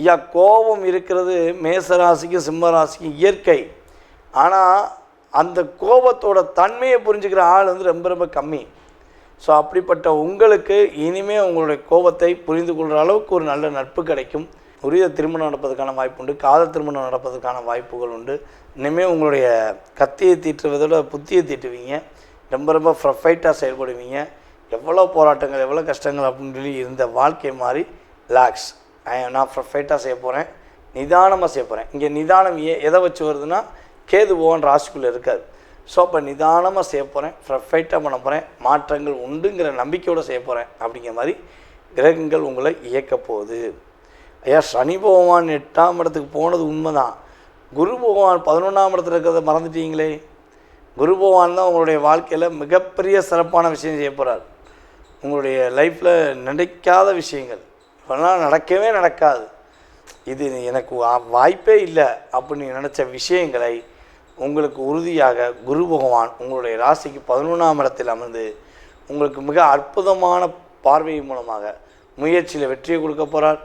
ஐயா கோபம் இருக்கிறது மேசராசிக்கும் சிம்மராசிக்கும் இயற்கை. ஆனால் அந்த கோபத்தோட தன்மையை புரிஞ்சுக்கிற ஆள் வந்து ரொம்ப ரொம்ப கம்மி. ஸோ அப்படிப்பட்ட உங்களுக்கு இனிமேல் உங்களுடைய கோபத்தை புரிந்து கொள்கிற அளவுக்கு ஒரு நல்ல நட்பு கிடைக்கும். உரிய திருமணம் நடப்பதற்கான வாய்ப்பு உண்டு. காதல் திருமணம் நடப்பதற்கான வாய்ப்புகள் உண்டு. இனிமேல் உங்களுடைய கத்தியை தீட்டுவதோட புத்தியை தீட்டுவீங்க. ரொம்ப ரொம்ப ப்ரொஃபைட்டாக செயல்படுவீங்க. எவ்வளோ போராட்டங்கள் எவ்வளோ கஷ்டங்கள் அப்படின்னு சொல்லி இருந்த வாழ்க்கை மாதிரி ரிலாக்ஸ். நான் ப்ரொஃபைட்டாக செய்ய போகிறேன், நிதானமாக செய்ய போகிறேன். இங்கே நிதானம் எதை வச்சு வருதுன்னா கேது போன்ற ராசிக்குள்ளே இருக்காது. ஸோ அப்போ நிதானமாக செய்ய போகிறேன், ப்ரொஃபைட்டாக பண்ண போகிறேன், மாற்றங்கள் உண்டுங்கிற நம்பிக்கையோடு செய்ய போகிறேன் அப்படிங்கிற மாதிரி கிரகங்கள் உங்களை இயக்க போகுது. ஐயா சனி பகவான் 8ஆம் இடத்துக்கு போனது உண்மைதான். குரு பகவான் 11ஆம் இடத்துல இருக்கிறத மறந்துட்டீங்களே. குரு பகவான் தான் உங்களுடைய வாழ்க்கையில் மிகப்பெரிய சிறப்பான விஷயம் செய்ய போகிறார். உங்களுடைய லைஃப்பில் நினைக்காத விஷயங்கள் இப்போலாம் நடக்கவே நடக்காது, இது எனக்கு வாய்ப்பே இல்லை அப்படின்னு நினச்ச விஷயங்களை உங்களுக்கு உறுதியாக குரு பகவான் உங்களுடைய ராசிக்கு 11ஆம் இடத்தில் அமர்ந்து உங்களுக்கு மிக அற்புதமான பார்வை மூலமாக முயற்சியில் வெற்றியை கொடுக்க போகிறார்.